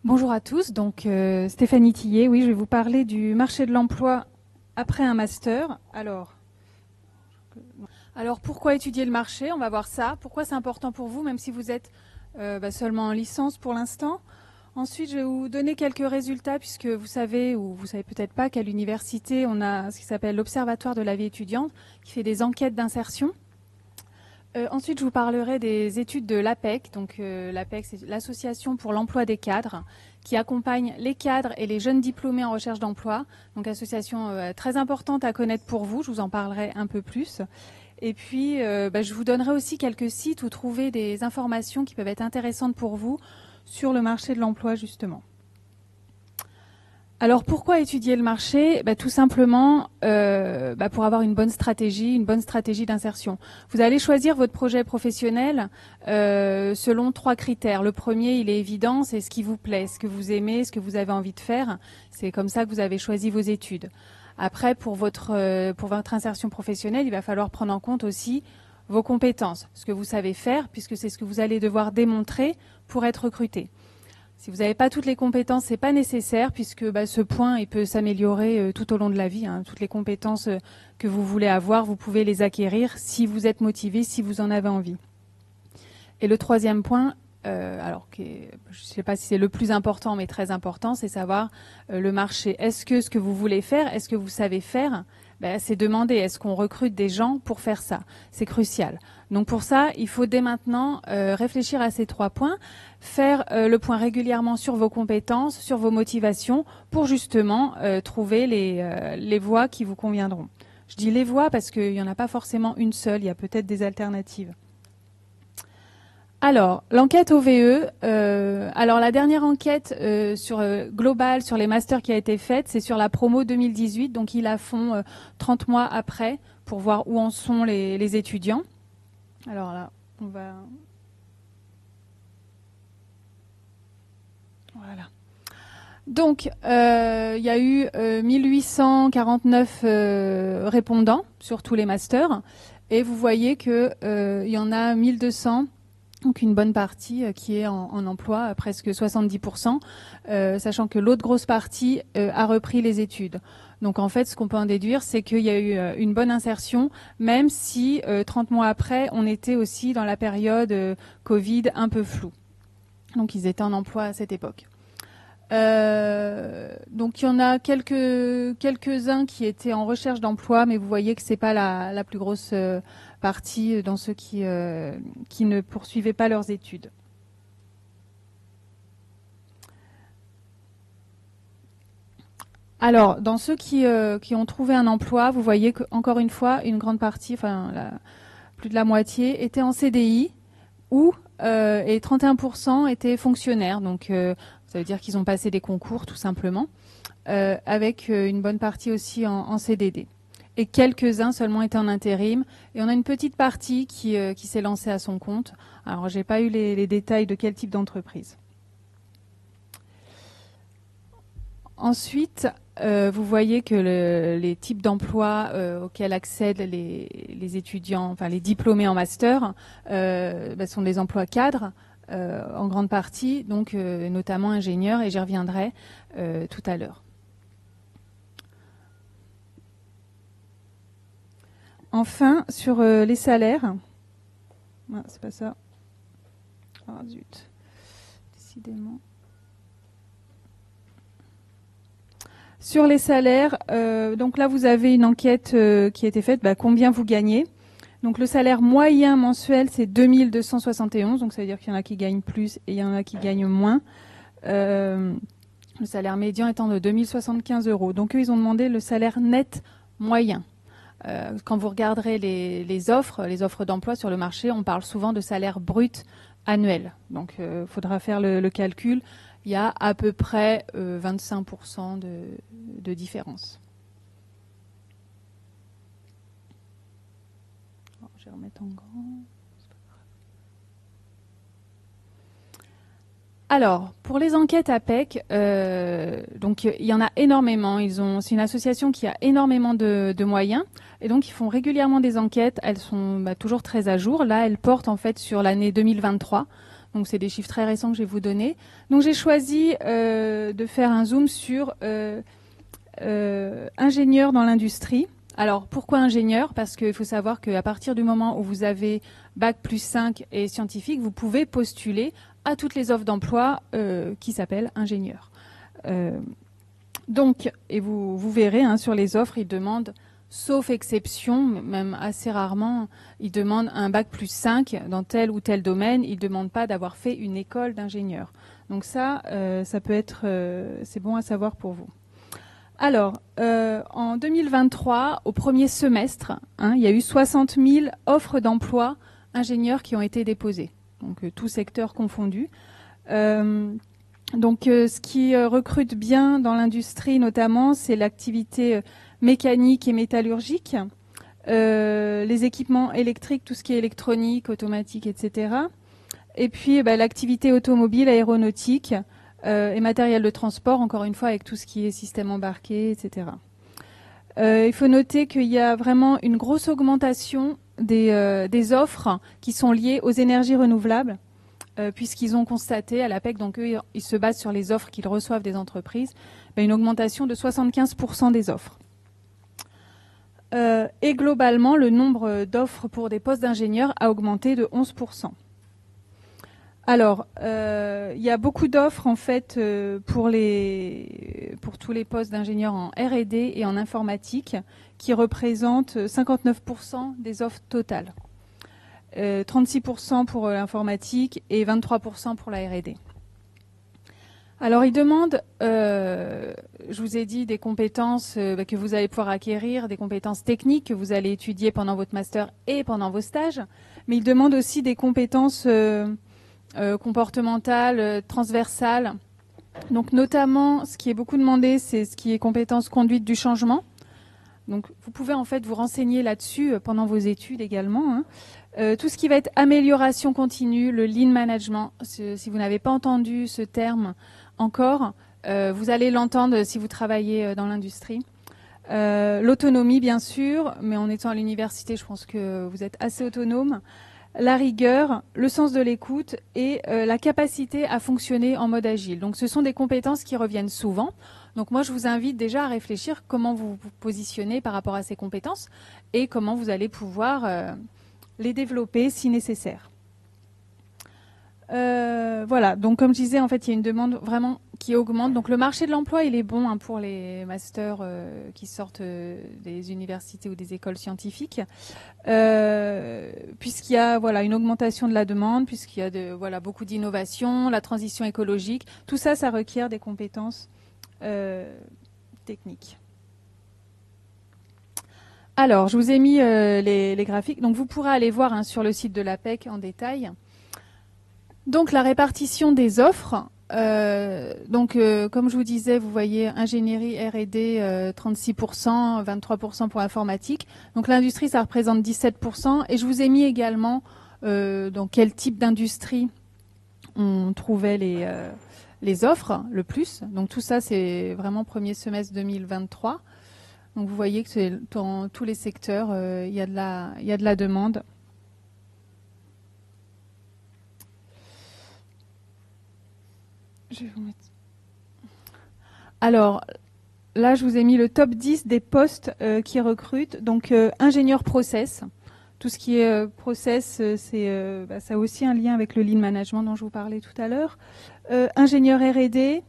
Bonjour à tous, donc Stéphanie Tillet, oui, je vais vous parler du marché de l'emploi après un master. Alors pourquoi étudier le marché? On va voir ça. Pourquoi c'est important pour vous, même si vous êtes seulement en licence pour l'instant. Ensuite, je vais vous donner quelques résultats, puisque vous savez, ou vous savez peut-être pas, qu'à l'université, on a ce qui s'appelle l'Observatoire de la vie étudiante, qui fait des enquêtes d'insertion. Ensuite, je vous parlerai des études de l'APEC. Donc, l'APEC, c'est l'Association pour l'emploi des cadres, qui accompagne les cadres et les jeunes diplômés en recherche d'emploi. Donc, association très importante à connaître pour vous. Je vous en parlerai un peu plus. Et puis, je vous donnerai aussi quelques sites où trouver des informations qui peuvent être intéressantes pour vous sur le marché de l'emploi, justement. Alors pourquoi étudier le marché? Tout simplement pour avoir une bonne stratégie d'insertion. Vous allez choisir votre projet professionnel selon 3 critères. Le premier, il est évident, c'est ce qui vous plaît, ce que vous aimez, ce que vous avez envie de faire. C'est comme ça que vous avez choisi vos études. Après, pour votre insertion professionnelle, il va falloir prendre en compte aussi vos compétences, ce que vous savez faire, puisque c'est ce que vous allez devoir démontrer pour être recruté. Si vous n'avez pas toutes les compétences, c'est pas nécessaire puisque ce point il peut s'améliorer tout au long de la vie. Toutes les compétences que vous voulez avoir, vous pouvez les acquérir si vous êtes motivé, si vous en avez envie. Et le troisième point, je ne sais pas si c'est le plus important, mais très important, c'est savoir le marché. Est-ce que ce que vous voulez faire, est-ce que vous savez faire? C'est demander, est-ce qu'on recrute des gens pour faire ça? C'est crucial. Donc pour ça, il faut dès maintenant réfléchir à ces 3 points, faire le point régulièrement sur vos compétences, sur vos motivations, pour justement trouver les voies qui vous conviendront. Je dis les voies parce qu'il n'y en a pas forcément une seule, il y a peut-être des alternatives. Alors, l'enquête OVE, la dernière enquête globale sur les masters qui a été faite, c'est sur la promo 2018, donc ils la font 30 mois après pour voir où en sont les étudiants. Alors là, on va... Voilà. Donc, il y a eu 1849 répondants sur tous les masters, et vous voyez qu'il y en a 1200. Donc une bonne partie qui est en emploi, presque 70%, sachant que l'autre grosse partie a repris les études. Donc en fait, ce qu'on peut en déduire, c'est qu'il y a eu une bonne insertion, même si 30 mois après, on était aussi dans la période Covid un peu floue. Donc ils étaient en emploi à cette époque. Donc il y en a quelques-uns qui étaient en recherche d'emploi, mais vous voyez que c'est pas la plus grosse partie dans ceux qui ne poursuivaient pas leurs études. Alors, dans ceux qui ont trouvé un emploi, vous voyez qu'encore une fois, une grande partie, plus de la moitié, étaient en CDI et 31% étaient fonctionnaires. Donc, ça veut dire qu'ils ont passé des concours, tout simplement, avec une bonne partie aussi en CDD. Et quelques-uns seulement étaient en intérim. Et on a une petite partie qui s'est lancée à son compte. Alors, j'ai pas eu les détails de quel type d'entreprise. Ensuite, vous voyez que les types d'emplois auxquels accèdent les étudiants, enfin les diplômés en master, sont des emplois cadres en grande partie, donc notamment ingénieurs, et j'y reviendrai tout à l'heure. Enfin, sur les salaires, ah, c'est pas ça. Ah zut, décidément. Sur les salaires, donc là vous avez une enquête qui a été faite, combien vous gagnez. Donc le salaire moyen mensuel c'est 2271, donc ça veut dire qu'il y en a qui gagnent plus et il y en a qui gagnent moins. Le salaire médian étant de 2075 €. Donc eux ils ont demandé le salaire net moyen. Quand vous regarderez les offres d'emploi sur le marché, on parle souvent de salaire brut annuel. Donc il faudra faire le calcul. Il y a à peu près 25% de différence. Alors, je vais remettre en grand. Alors, pour les enquêtes APEC, donc il y en a énormément. C'est une association qui a énormément de moyens, et donc ils font régulièrement des enquêtes. Elles sont toujours très à jour. Là, elles portent en fait sur l'année 2023. Donc c'est des chiffres très récents que je vais vous donner. Donc j'ai choisi de faire un zoom sur ingénieurs dans l'industrie. Alors pourquoi ingénieur? Parce qu'il faut savoir qu'à partir du moment où vous avez Bac plus 5 et scientifique, vous pouvez postuler à toutes les offres d'emploi qui s'appellent ingénieurs. Donc, et vous verrez hein, sur les offres, ils demandent, sauf exception, même assez rarement, ils demandent un Bac plus 5 dans tel ou tel domaine. Ils ne demandent pas d'avoir fait une école d'ingénieur. Donc ça, ça peut être, c'est bon à savoir pour vous. Alors, en 2023, au premier semestre, hein, il y a eu 60 000 offres d'emploi ingénieurs qui ont été déposées, donc tous secteurs confondus. Ce qui recrute bien dans l'industrie notamment, c'est l'activité mécanique et métallurgique, les équipements électriques, tout ce qui est électronique, automatique, etc. Et puis l'activité automobile, aéronautique et matériel de transport, encore une fois avec tout ce qui est système embarqué, etc. Il faut noter qu'il y a vraiment une grosse augmentation des offres qui sont liées aux énergies renouvelables, puisqu'ils ont constaté à l'APEC, donc eux, ils se basent sur les offres qu'ils reçoivent des entreprises, une augmentation de 75% des offres. Et globalement, le nombre d'offres pour des postes d'ingénieurs a augmenté de 11%. Alors, il y a beaucoup d'offres en fait pour tous les postes d'ingénieurs en R&D et en informatique, qui représentent 59% des offres totales. 36% pour l'informatique et 23% pour la R&D. Alors, ils demandent, je vous ai dit, des compétences que vous allez pouvoir acquérir, des compétences techniques que vous allez étudier pendant votre master et pendant vos stages, mais ils demandent aussi des compétences comportementales, transversales. Donc, notamment, ce qui est beaucoup demandé, c'est ce qui est compétences conduite du changement. Donc, vous pouvez en fait vous renseigner là-dessus pendant vos études également, hein. Tout ce qui va être amélioration continue, le lean management, si vous n'avez pas entendu ce terme encore, vous allez l'entendre si vous travaillez dans l'industrie. L'autonomie, bien sûr, mais en étant à l'université, je pense que vous êtes assez autonome. La rigueur, le sens de l'écoute et la capacité à fonctionner en mode agile. Donc, ce sont des compétences qui reviennent souvent. Donc, moi, je vous invite déjà à réfléchir comment vous vous positionnez par rapport à ces compétences et comment vous allez pouvoir les développer si nécessaire. Voilà, donc comme je disais, en fait, il y a une demande vraiment qui augmente. Donc le marché de l'emploi, il est bon hein, pour les masters qui sortent des universités ou des écoles scientifiques, puisqu'il y a une augmentation de la demande, puisqu'il y a beaucoup d'innovation, la transition écologique. Tout ça, ça requiert des compétences techniques. Alors, je vous ai mis les graphiques. Donc, vous pourrez aller voir hein, sur le site de l'APEC en détail. Donc, la répartition des offres. Comme je vous disais, vous voyez ingénierie, R&D, 36%, 23% pour informatique. Donc, l'industrie, ça représente 17%. Et je vous ai mis également dans quel type d'industrie on trouvait les offres le plus. Donc, tout ça, c'est vraiment premier semestre 2023. Donc vous voyez que dans tous les secteurs, il y a de la demande. Je vais vous mettre... Alors, là, je vous ai mis le top 10 des postes qui recrutent. Donc, ingénieur process. Tout ce qui est process, ça a aussi un lien avec le lean management dont je vous parlais tout à l'heure. Ingénieur R&D.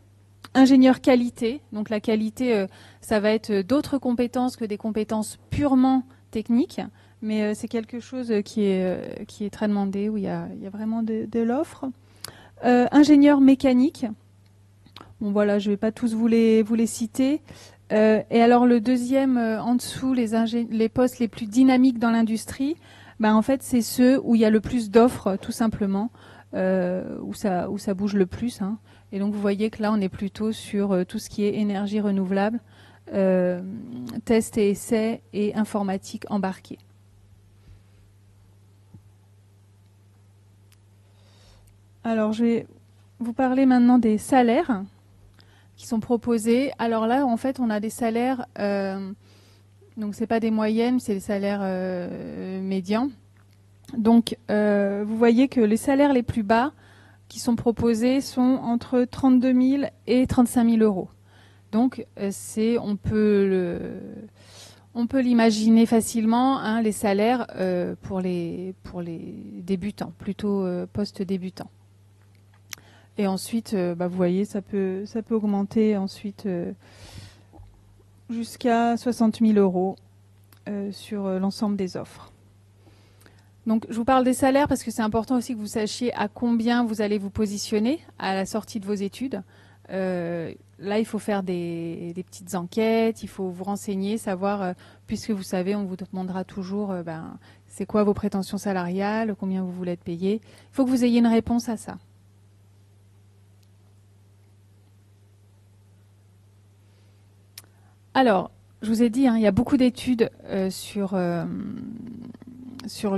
Ingénieur qualité, donc la qualité, ça va être d'autres compétences que des compétences purement techniques, mais c'est quelque chose qui est très demandé, où il y a vraiment de l'offre. Ingénieur mécanique, bon voilà, je ne vais pas tous vous les citer. Et alors le deuxième, en dessous, les postes les plus dynamiques dans l'industrie, en fait c'est ceux où il y a le plus d'offres, tout simplement, où ça bouge le plus, hein. Et donc, vous voyez que là, on est plutôt sur tout ce qui est énergie renouvelable, tests et essais et informatique embarquée. Alors, je vais vous parler maintenant des salaires qui sont proposés. Alors là, en fait, on a des salaires, donc ce n'est pas des moyennes, c'est des salaires médians. Donc, vous voyez que les salaires les plus bas qui sont proposés sont entre 32 000 et 35 000 euros. Donc, on peut l'imaginer facilement, hein, les salaires pour les débutants, plutôt post-débutants. Et ensuite, vous voyez, ça peut augmenter ensuite jusqu'à 60 000 euros sur l'ensemble des offres. Donc, je vous parle des salaires parce que c'est important aussi que vous sachiez à combien vous allez vous positionner à la sortie de vos études. Là, il faut faire des petites enquêtes, il faut vous renseigner, savoir, puisque vous savez, on vous demandera toujours c'est quoi vos prétentions salariales, combien vous voulez être payé. Il faut que vous ayez une réponse à ça. Alors, je vous ai dit, hein, il y a beaucoup d'études sur le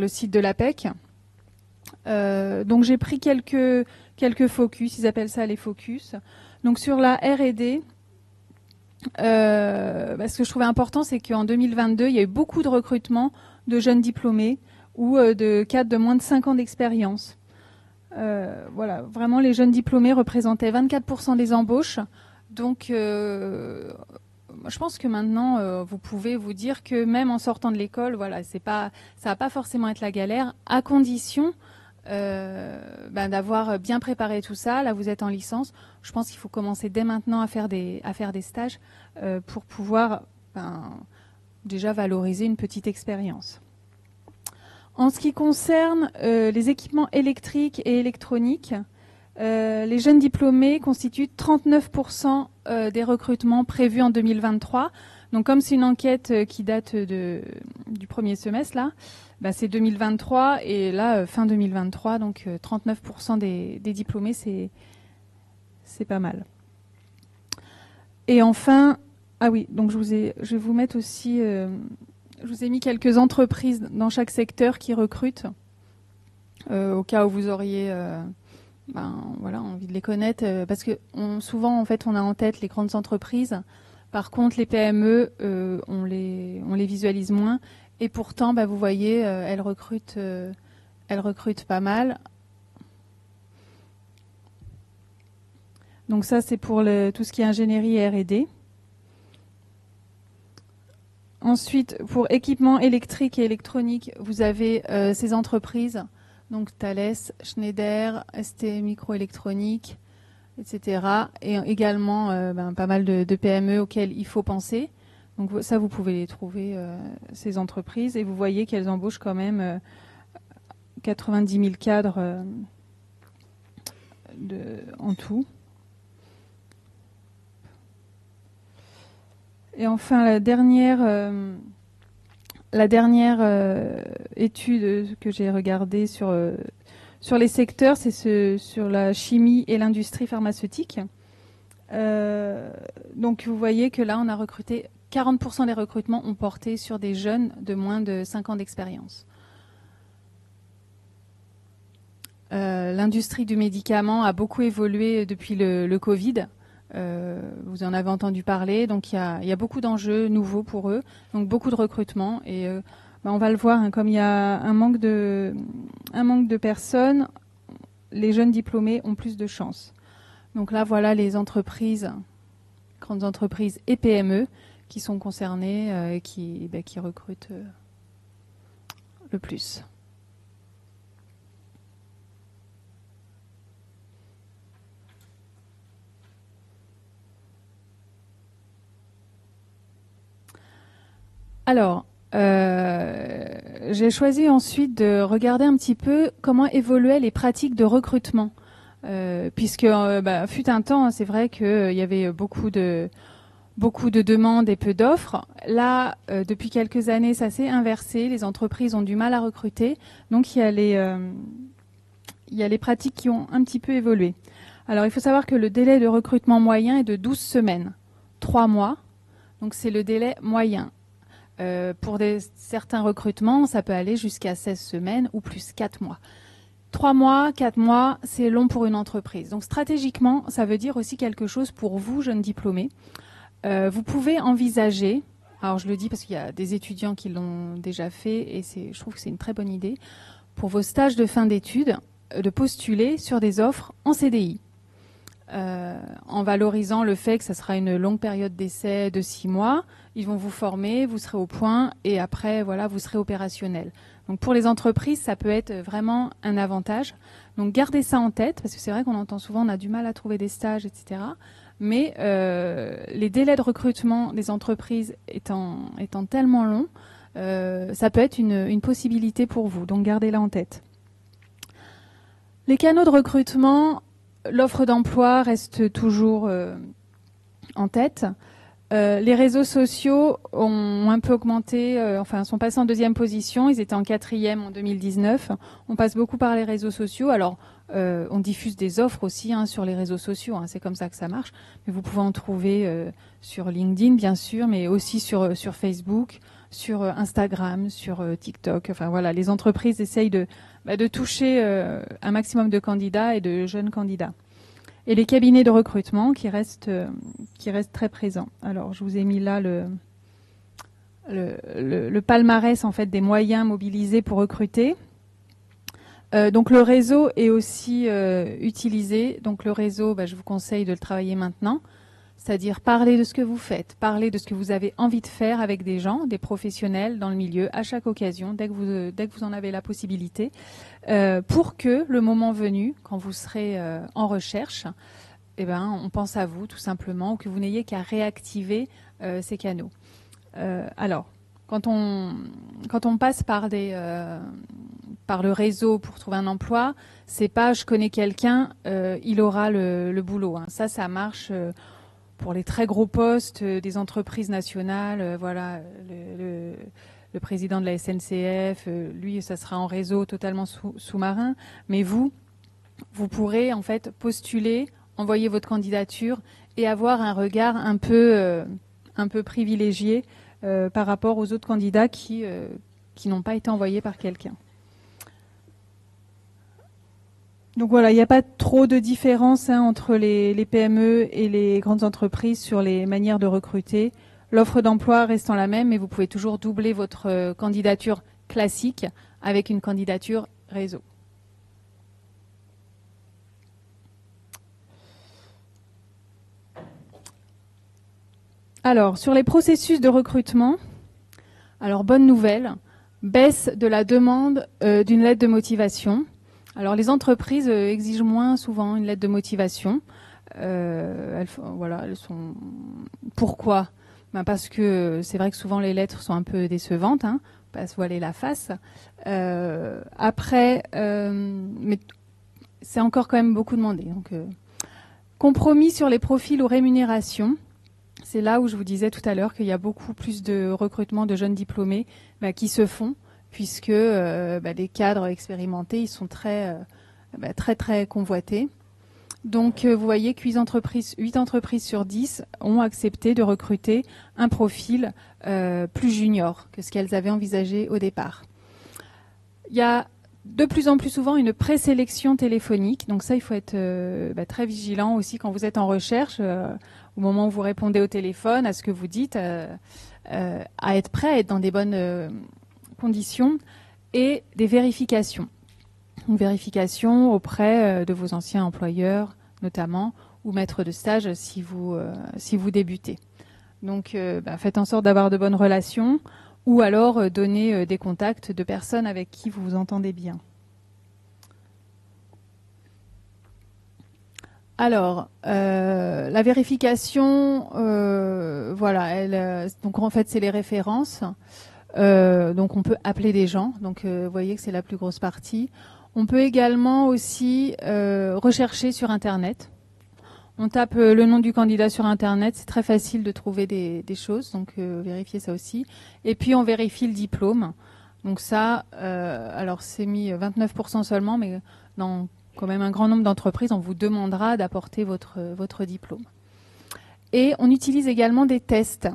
site de l'APEC. Donc j'ai pris quelques focus, ils appellent ça les focus. Donc sur la R&D, ce que je trouvais important, c'est qu'en 2022, il y a eu beaucoup de recrutements de jeunes diplômés ou de cadres de moins de 5 ans d'expérience. Voilà, vraiment les jeunes diplômés représentaient 24% des embauches. Donc je pense que maintenant, vous pouvez vous dire que même en sortant de l'école, voilà, ça va pas forcément être la galère, à condition d'avoir bien préparé tout ça. Là, vous êtes en licence. Je pense qu'il faut commencer dès maintenant à faire des stages pour pouvoir déjà valoriser une petite expérience. En ce qui concerne les équipements électriques et électroniques, les jeunes diplômés constituent 39% des recrutements prévus en 2023. Donc comme c'est une enquête qui date du premier semestre, là, c'est 2023 et là, fin 2023, donc 39% des diplômés, c'est pas mal. Et enfin, ah oui, donc je vais vous mettre aussi, je vous ai mis quelques entreprises dans chaque secteur qui recrutent, au cas où vous auriez envie de les connaître, parce que souvent, en fait, on a en tête les grandes entreprises. Par contre, les PME, on les visualise moins. Et pourtant, vous voyez, elles recrutent pas mal. Donc ça, c'est pour tout ce qui est ingénierie et R&D. Ensuite, pour équipements électriques et électroniques, vous avez ces entreprises, donc Thales, Schneider, ST Microélectronique, etc. Et également pas mal de PME auxquelles il faut penser. Donc ça, vous pouvez les trouver, ces entreprises, et vous voyez qu'elles embauchent quand même 90 000 cadres en tout. Et enfin, la dernière étude que j'ai regardée sur les secteurs, c'est sur la chimie et l'industrie pharmaceutique. Donc vous voyez que là, on a recruté 40% des recrutements ont porté sur des jeunes de moins de 5 ans d'expérience. L'industrie du médicament a beaucoup évolué depuis le Covid. Vous en avez entendu parler. Donc il y a beaucoup d'enjeux nouveaux pour eux. Donc beaucoup de recrutement. Et on va le voir, hein, comme il y a un manque de personnes, les jeunes diplômés ont plus de chances. Donc là, voilà les entreprises, grandes entreprises et PME qui sont concernées et qui recrutent le plus. Alors, j'ai choisi ensuite de regarder un petit peu comment évoluaient les pratiques de recrutement. Puisque fut un temps, c'est vrai qu'il y avait beaucoup de demandes et peu d'offres. Là, depuis quelques années, ça s'est inversé. Les entreprises ont du mal à recruter. Donc, il y a les pratiques qui ont un petit peu évolué. Alors, il faut savoir que le délai de recrutement moyen est de 12 semaines, 3 mois. Donc, c'est le délai moyen. Pour certains recrutements, ça peut aller jusqu'à 16 semaines ou plus 4 mois. 3 mois, 4 mois, c'est long pour une entreprise. Donc stratégiquement, ça veut dire aussi quelque chose pour vous, jeunes diplômés. Vous pouvez envisager, alors je le dis parce qu'il y a des étudiants qui l'ont déjà fait et je trouve que c'est une très bonne idée, pour vos stages de fin d'études, de postuler sur des offres en CDI. En valorisant le fait que ça sera une longue période d'essai de 6 mois. Ils vont vous former, vous serez au point et après, voilà, vous serez opérationnel. Donc pour les entreprises, ça peut être vraiment un avantage. Donc gardez ça en tête, parce que c'est vrai qu'on entend souvent, on a du mal à trouver des stages, etc. Mais les délais de recrutement des entreprises étant tellement longs, ça peut être une possibilité pour vous. Donc gardez-la en tête. Les canaux de recrutement, l'offre d'emploi reste toujours en tête. Les réseaux sociaux ont un peu augmenté, sont passés en 2e position. Ils étaient en 4e en 2019. On passe beaucoup par les réseaux sociaux. Alors, on diffuse des offres aussi sur les réseaux sociaux. C'est comme ça que ça marche. Mais vous pouvez en trouver sur LinkedIn, bien sûr, mais aussi sur Facebook, sur Instagram, sur TikTok. Enfin voilà, les entreprises essayent de toucher un maximum de candidats et de jeunes candidats. Et les cabinets de recrutement qui restent très présents. Alors, je vous ai mis là le palmarès en fait des moyens mobilisés pour recruter. Donc le réseau est aussi utilisé. Donc le réseau, je vous conseille de le travailler maintenant. C'est-à-dire parler de ce que vous faites, parler de ce que vous avez envie de faire avec des gens, des professionnels dans le milieu, à chaque occasion, dès que vous en avez la possibilité, pour que le moment venu, quand vous serez en recherche, on pense à vous tout simplement, ou que vous n'ayez qu'à réactiver ces canaux. Alors, quand on passe par le réseau pour trouver un emploi, c'est pas je connais quelqu'un, il aura le boulot. Ça marche pour les très gros postes des entreprises nationales. Voilà, le président de la SNCF, lui, ça sera en réseau totalement sous-marin. Mais vous pourrez en fait postuler, envoyer votre candidature et avoir un regard un peu privilégié par rapport aux autres candidats qui n'ont pas été envoyés par quelqu'un. Donc voilà, il n'y a pas trop de différence entre les PME et les grandes entreprises sur les manières de recruter. L'offre d'emploi restant la même, mais vous pouvez toujours doubler votre candidature classique avec une candidature réseau. Alors, sur les processus de recrutement, alors bonne nouvelle, baisse de la demande d'une lettre de motivation. Alors les entreprises exigent moins souvent une lettre de motivation. Elles sont. Pourquoi ? Parce que c'est vrai que souvent les lettres sont un peu décevantes, pas se voiler la face. Après, mais c'est encore quand même beaucoup demandé. Donc, compromis sur les profils ou rémunérations. C'est là où je vous disais tout à l'heure qu'il y a beaucoup plus de recrutement de jeunes diplômés qui se font, puisque les cadres expérimentés, ils sont très convoités. Donc, vous voyez que 8 entreprises sur 10 ont accepté de recruter un profil plus junior que ce qu'elles avaient envisagé au départ. Il y a de plus en plus souvent une présélection téléphonique. Donc ça, il faut être très vigilant aussi quand vous êtes en recherche, au moment où vous répondez au téléphone, à ce que vous dites, à être prêt, à être dans des bonnes conditions, et des vérifications. Une vérification auprès de vos anciens employeurs, notamment, ou maîtres de stage si vous débutez. Donc faites en sorte d'avoir de bonnes relations, ou alors donner des contacts de personnes avec qui vous vous entendez bien. Alors, la vérification, donc en fait c'est les références. Donc on peut appeler des gens, donc vous voyez que c'est la plus grosse partie. On peut également aussi rechercher sur Internet. On tape le nom du candidat sur Internet, c'est très facile de trouver des choses, donc vérifiez ça aussi. Et puis on vérifie le diplôme. Donc ça, alors c'est mis 29% seulement, mais dans quand même un grand nombre d'entreprises, on vous demandera d'apporter votre diplôme. Et on utilise également des tests.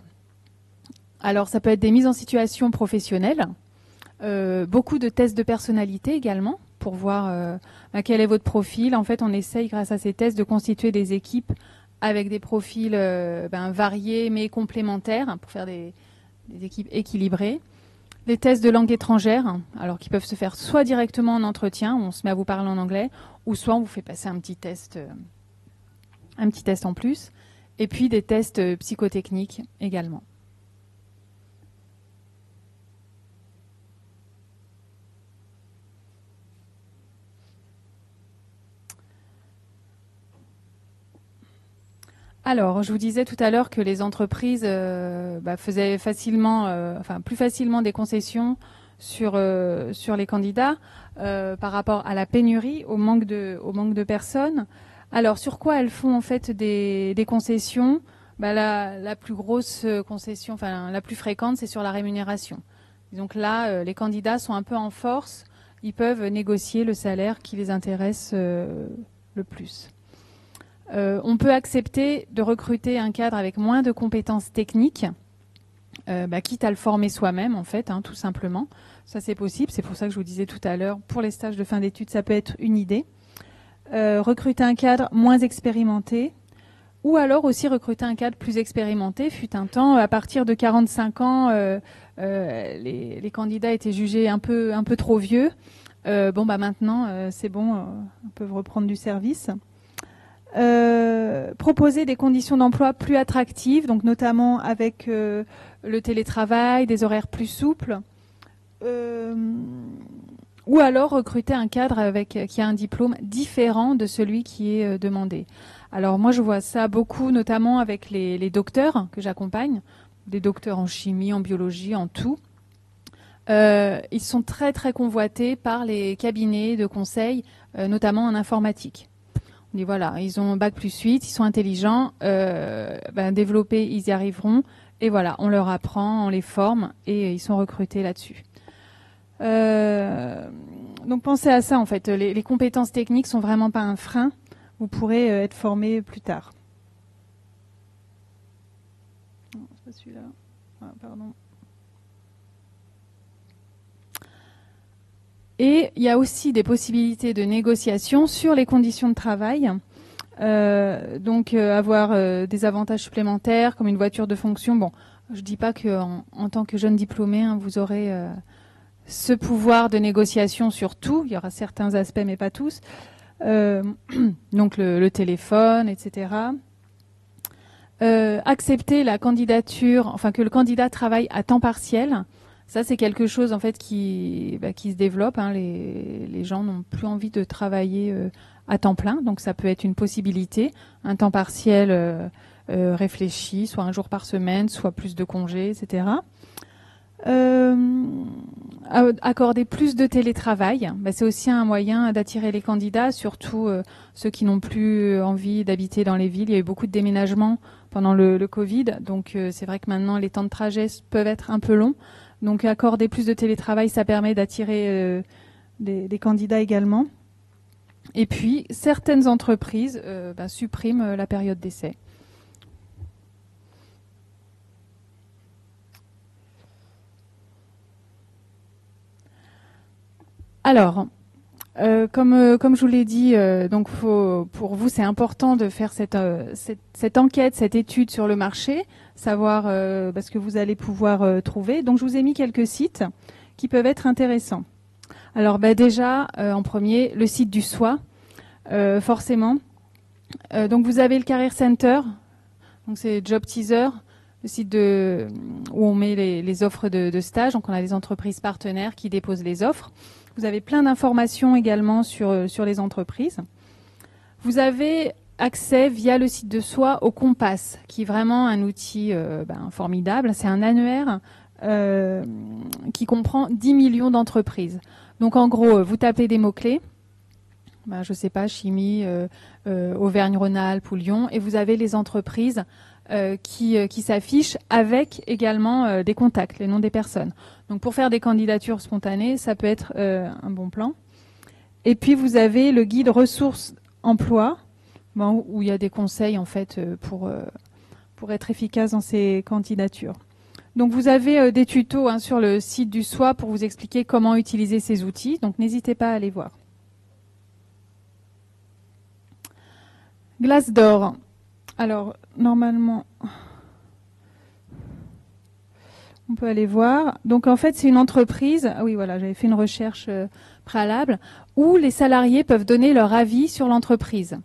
Alors ça peut être des mises en situation professionnelle, beaucoup de tests de personnalité également, pour voir quel est votre profil. En fait, on essaye, grâce à ces tests, de constituer des équipes avec des profils variés mais complémentaires, pour faire des équipes équilibrées. Les tests de langue étrangère, alors qui peuvent se faire soit directement en entretien, où on se met à vous parler en anglais, ou soit on vous fait passer un petit test en plus. Et puis des tests psychotechniques également. Alors, je vous disais tout à l'heure que les entreprises faisaient plus facilement des concessions sur les candidats par rapport à la pénurie, au manque de personnes. Alors, sur quoi elles font en fait des concessions? La plus grosse concession, enfin la plus fréquente, c'est sur la rémunération. Donc là, les candidats sont un peu en force. Ils peuvent négocier le salaire qui les intéresse le plus. On peut accepter de recruter un cadre avec moins de compétences techniques, quitte à le former soi-même, en fait, tout simplement. Ça, c'est possible. C'est pour ça que je vous disais tout à l'heure, pour les stages de fin d'études, ça peut être une idée. Recruter un cadre moins expérimenté, ou alors aussi recruter un cadre plus expérimenté. Fut un temps, à partir de 45 ans, les candidats étaient jugés un peu trop vieux. Maintenant, c'est bon, ils peuvent reprendre du service. Proposer des conditions d'emploi plus attractives, donc notamment avec le télétravail, des horaires plus souples, ou alors recruter un cadre qui a un diplôme différent de celui qui est demandé. Alors moi je vois ça beaucoup, notamment avec les docteurs que j'accompagne, des docteurs en chimie, en biologie, en tout. Ils sont très très convoités par les cabinets de conseil, notamment en informatique. On dit voilà, ils ont bac+8, ils sont intelligents, développer, ils y arriveront. Et voilà, on leur apprend, on les forme et ils sont recrutés là-dessus. Donc pensez à ça en fait. Les compétences techniques sont vraiment pas un frein. Vous pourrez être formé plus tard. Non, c'est pas celui-là. Ah, pardon. Et il y a aussi des possibilités de négociation sur les conditions de travail. Avoir des avantages supplémentaires comme une voiture de fonction. Bon, je dis pas qu'en tant que jeune diplômé, vous aurez ce pouvoir de négociation sur tout. Il y aura certains aspects, mais pas tous. Donc le téléphone, etc. Accepter la candidature, enfin que le candidat travaille à temps partiel. Ça, c'est quelque chose en fait qui se développe. Les gens n'ont plus envie de travailler à temps plein, donc ça peut être une possibilité. Un temps partiel réfléchi, soit un jour par semaine, soit plus de congés, etc. Accorder plus de télétravail, c'est aussi un moyen d'attirer les candidats, surtout ceux qui n'ont plus envie d'habiter dans les villes. Il y a eu beaucoup de déménagements pendant le Covid, donc c'est vrai que maintenant les temps de trajet peuvent être un peu longs. Donc accorder plus de télétravail, ça permet d'attirer des candidats également. Et puis certaines entreprises suppriment la période d'essai. Alors, comme je vous l'ai dit, donc pour vous c'est important de faire cette enquête, cette étude sur le marché, savoir ce que vous allez pouvoir trouver. Donc je vous ai mis quelques sites qui peuvent être intéressants. Alors déjà, en premier, le site du SOI, forcément. Donc vous avez le Career Center, donc c'est Job Teaser, le site où on met les offres de stage. Donc on a des entreprises partenaires qui déposent les offres. Vous avez plein d'informations également sur les entreprises. Vous avez accès via le site de SOI au Compass, qui est vraiment un outil formidable. C'est un annuaire qui comprend 10 millions d'entreprises. Donc en gros, vous tapez des mots-clés, je ne sais pas, chimie, Auvergne-Rhône-Alpes ou Lyon, et vous avez les entreprises qui s'affichent avec également des contacts, les noms des personnes. Donc pour faire des candidatures spontanées, ça peut être un bon plan. Et puis vous avez le guide ressources emploi, où il y a des conseils en fait pour être efficace dans ces candidatures. Donc vous avez des tutos sur le site du SOI pour vous expliquer comment utiliser ces outils. Donc n'hésitez pas à aller voir. Glassdoor. Alors normalement, On peut aller voir. Donc en fait, c'est une entreprise. Ah oui, voilà, j'avais fait une recherche préalable où les salariés peuvent donner leur avis sur l'entreprise.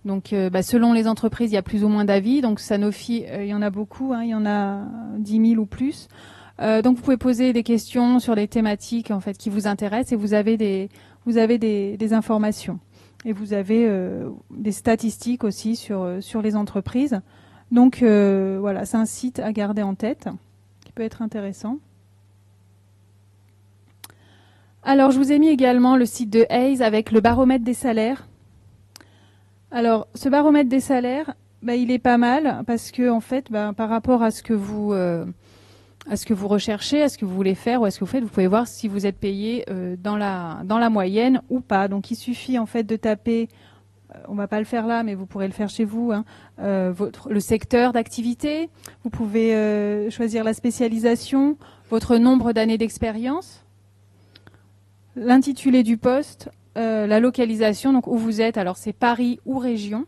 Donc selon les entreprises, il y a plus ou moins d'avis. Donc Sanofi, il y en a beaucoup, hein, il y en a 10 000 ou plus. Donc vous pouvez poser des questions sur les thématiques en fait qui vous intéressent et vous avez des informations. Et vous avez des statistiques aussi sur les entreprises. Donc voilà, c'est un site à garder en tête qui peut être intéressant. Alors je vous ai mis également le site de Hays avec le baromètre des salaires. Alors ce baromètre des salaires, il est pas mal parce que en fait, par rapport à ce que vous recherchez, à ce que vous voulez faire ou à ce que vous faites, vous pouvez voir si vous êtes payé dans la moyenne ou pas. Donc il suffit en fait de taper, on va pas le faire là, mais vous pourrez le faire chez vous, hein, le secteur d'activité. Vous pouvez choisir la spécialisation, votre nombre d'années d'expérience, l'intitulé du poste, la localisation, donc où vous êtes. Alors c'est Paris ou région.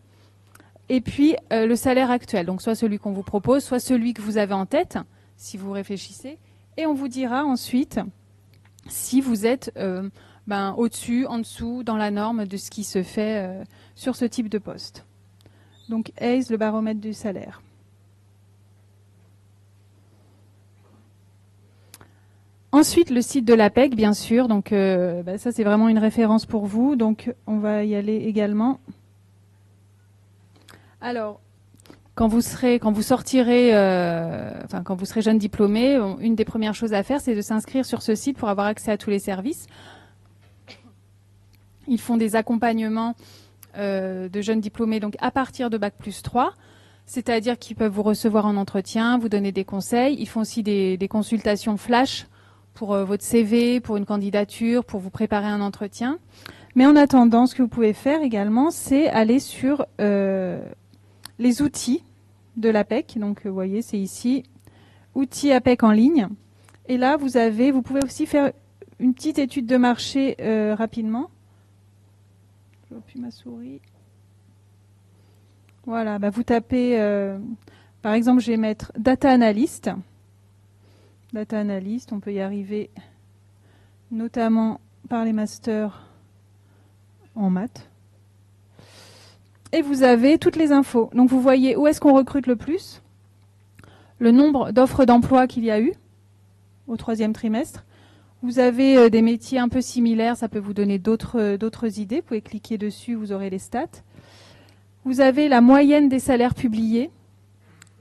Et puis le salaire actuel, donc soit celui qu'on vous propose, soit celui que vous avez en tête, si vous réfléchissez. Et on vous dira ensuite si vous êtes au-dessus, en dessous, dans la norme de ce qui se fait sur ce type de poste. Donc Hays, le baromètre du salaire. Ensuite, le site de l'APEC, bien sûr. Donc ça, c'est vraiment une référence pour vous. Donc on va y aller également. Alors, quand vous serez jeune diplômé, une des premières choses à faire, c'est de s'inscrire sur ce site pour avoir accès à tous les services. Ils font des accompagnements de jeunes diplômés donc à partir de Bac+3, c'est-à-dire qu'ils peuvent vous recevoir en entretien, vous donner des conseils. Ils font aussi des consultations flash pour votre CV, pour une candidature, pour vous préparer un entretien. Mais en attendant, ce que vous pouvez faire également, c'est aller sur les outils de l'APEC. Donc vous voyez, c'est ici, outils APEC en ligne. Et là, vous pouvez aussi faire une petite étude de marché rapidement. Je vois plus ma souris. Voilà, vous tapez, par exemple, je vais mettre Data Analyst. Data Analyst, on peut y arriver notamment par les masters en maths. Et vous avez toutes les infos. Donc vous voyez où est-ce qu'on recrute le plus, le nombre d'offres d'emploi qu'il y a eu au 3e trimestre. Vous avez des métiers un peu similaires, ça peut vous donner d'autres idées. Vous pouvez cliquer dessus, vous aurez les stats. Vous avez la moyenne des salaires publiés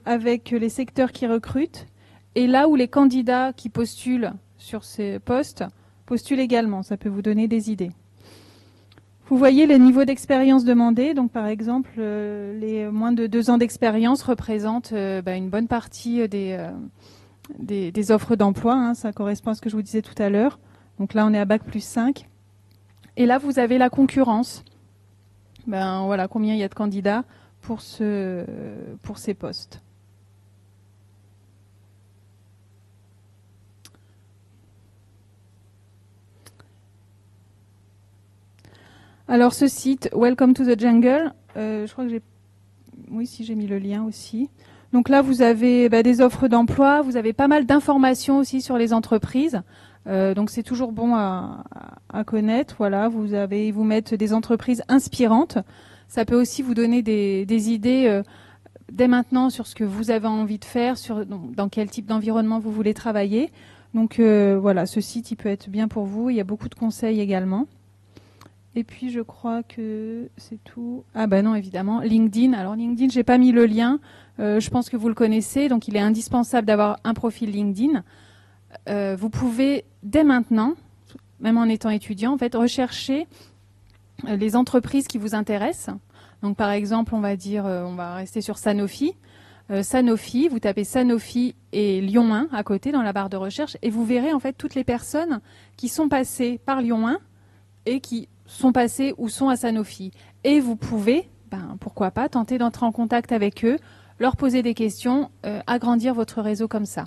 avec les secteurs qui recrutent et là où les candidats qui postulent sur ces postes postulent également. Ça peut vous donner des idées. Vous voyez les niveaux d'expérience demandés. Donc, par exemple, les moins de 2 ans d'expérience représentent une bonne partie des offres d'emploi. Hein. Ça correspond à ce que je vous disais tout à l'heure. Donc là, on est à Bac+5. Et là, vous avez la concurrence. Voilà, combien il y a de candidats pour ces postes. Alors ce site, Welcome to the Jungle, je crois que j'ai mis le lien aussi. Donc là, vous avez des offres d'emploi, vous avez pas mal d'informations aussi sur les entreprises. Donc c'est toujours bon à connaître. Voilà, vous mettre des entreprises inspirantes. Ça peut aussi vous donner des idées dès maintenant sur ce que vous avez envie de faire, dans quel type d'environnement vous voulez travailler. Donc voilà, ce site, il peut être bien pour vous. Il y a beaucoup de conseils également. Et puis je crois que c'est tout. Ah non, évidemment, LinkedIn. Alors LinkedIn, j'ai pas mis le lien. Je pense que vous le connaissez. Donc il est indispensable d'avoir un profil LinkedIn. Vous pouvez dès maintenant, même en étant étudiant, en fait, rechercher les entreprises qui vous intéressent. Donc par exemple, on va rester sur Sanofi. Sanofi, vous tapez Sanofi et Lyon 1 à côté dans la barre de recherche et vous verrez en fait toutes les personnes qui sont passées par Lyon 1 et qui sont passés ou sont à Sanofi. Et vous pouvez, pourquoi pas, tenter d'entrer en contact avec eux, leur poser des questions, agrandir votre réseau comme ça.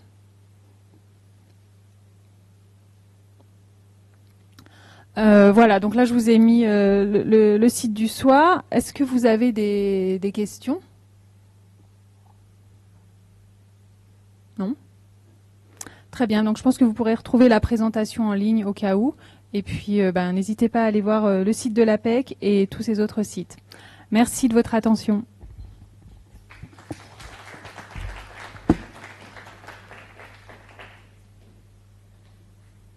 Voilà, donc là je vous ai mis le site du SOA. Est-ce que vous avez des questions? Non? Très bien, donc je pense que vous pourrez retrouver la présentation en ligne au cas où. Et puis, n'hésitez pas à aller voir le site de l'APEC et tous ces autres sites. Merci de votre attention.